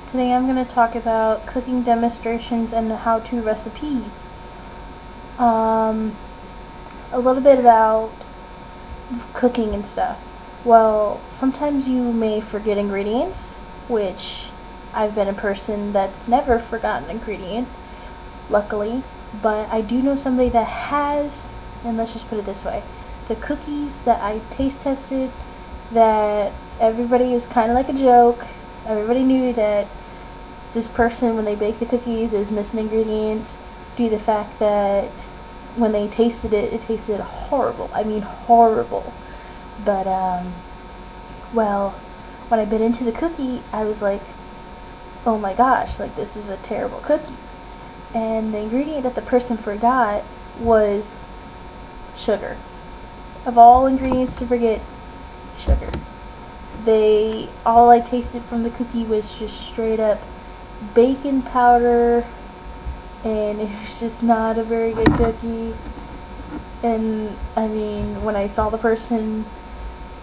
Today I'm going to talk about cooking demonstrations and how-to recipes. A little bit about cooking and stuff. Well, sometimes you may forget ingredients, which I've been a person that's never forgotten an ingredient, luckily. But I do know somebody that has, and let's just put it this way. The cookies that I taste tested, that everybody was kind of like a joke. Everybody knew that this person, when they bake the cookies, is missing ingredients due to the fact that when they tasted it, it tasted horrible. I mean, horrible. But, well, when I bit into the cookie, I was like, oh my gosh, like, this is a terrible cookie. And the ingredient that the person forgot was sugar. Of all ingredients to forget, sugar. All I tasted from the cookie was just straight up baking powder, and it was just not a very good cookie. And I mean, when I saw the person,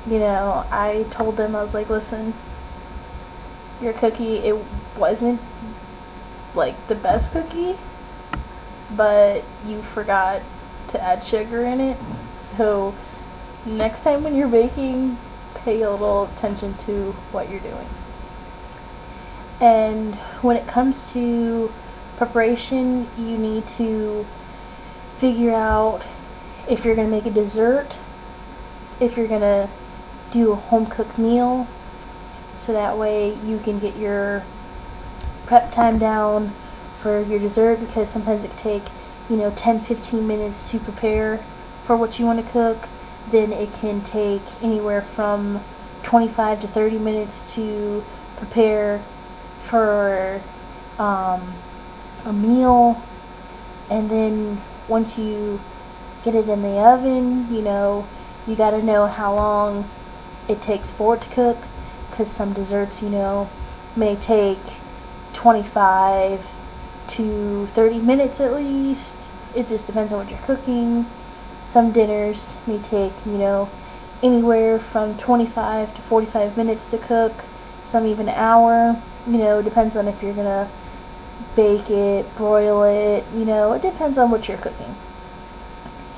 I told them, I was like, listen, your cookie, it wasn't like the best cookie, but you forgot to add sugar in it. So next time when you're baking, pay a little attention to what you're doing. And when it comes to preparation, you need to figure out if you're going to make a dessert, if you're going to do a home cooked meal, so that way you can get your prep time down for your dessert, because sometimes it can take 10-15 minutes to prepare for what you want to cook. Then it can take anywhere from 25 to 30 minutes to prepare for a meal. And then once you get it in the oven, you got to know how long it takes for it to cook, because some desserts may take 25 to 30 minutes at least. It just depends on what you're cooking. Some dinners may take anywhere from 25 to 45 minutes to cook, some even an hour. Depends on if you're gonna bake it, broil it, it depends on what you're cooking.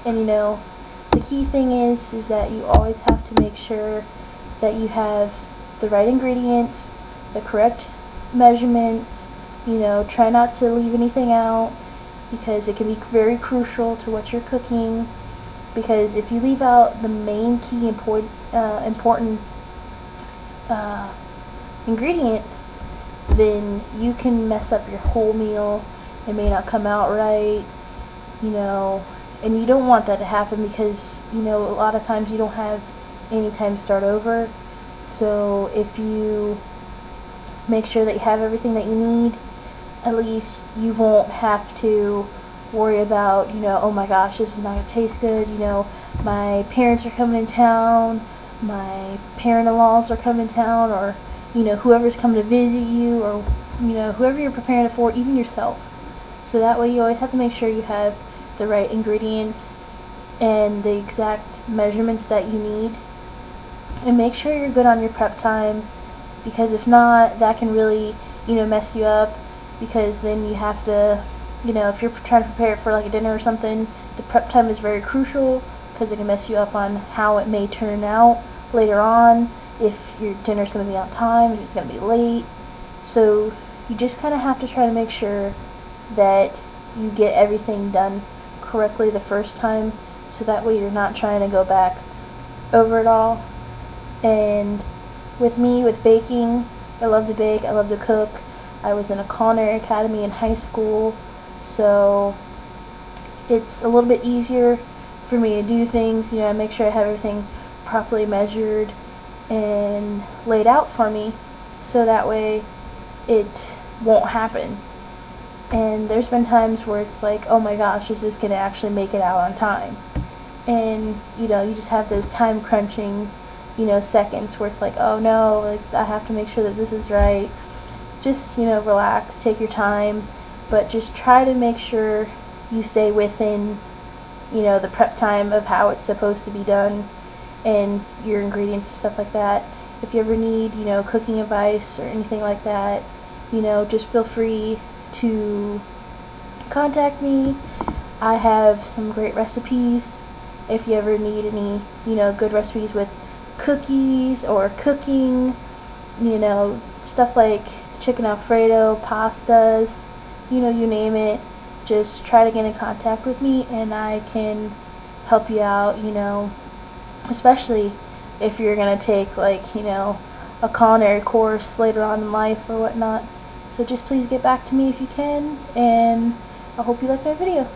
And the key thing is that you always have to make sure that you have the right ingredients, the correct measurements. Try not to leave anything out, because it can be very crucial to what you're cooking. Because if you leave out the main key important ingredient, then you can mess up your whole meal. It may not come out right, and you don't want that to happen, because a lot of times you don't have any time to start over. So if you make sure that you have everything that you need, at least you won't have to worry about, oh my gosh, this is not going to taste good, my parents are coming in town, my parent-in-laws are coming in town, or, whoever's coming to visit you, or, whoever you're preparing it for, even yourself. So that way you always have to make sure you have the right ingredients and the exact measurements that you need. And make sure you're good on your prep time, because if not, that can really, mess you up, because then you have to, if you're trying to prepare it for like a dinner or something, the prep time is very crucial, because it can mess you up on how it may turn out later on, if your dinner's going to be on time, if it's going to be late. So you just kind of have to try to make sure that you get everything done correctly the first time, so that way you're not trying to go back over it all. And with me, with baking, I love to bake, I love to cook. I was in a culinary academy in high school, so it's a little bit easier for me to do things. I make sure I have everything properly measured and laid out for me, so that way it won't happen. And there's been times where it's like, oh my gosh, is this going to actually make it out on time? And you just have those time crunching seconds where it's like, oh no, like, I have to make sure that this is right. Just relax, take your time, but just try to make sure you stay within the prep time of how it's supposed to be done, and your ingredients and stuff like that. If you ever need, cooking advice or anything like that, you know, just feel free to contact me. I have some great recipes if you ever need any, you know, good recipes with cookies or cooking, you know, stuff like chicken Alfredo, pastas, you know, you name it. Just try to get in contact with me and I can help you out, you know, especially if you're going to take, like, you know, a culinary course later on in life or whatnot. So just please get back to me if you can, and I hope you like my video.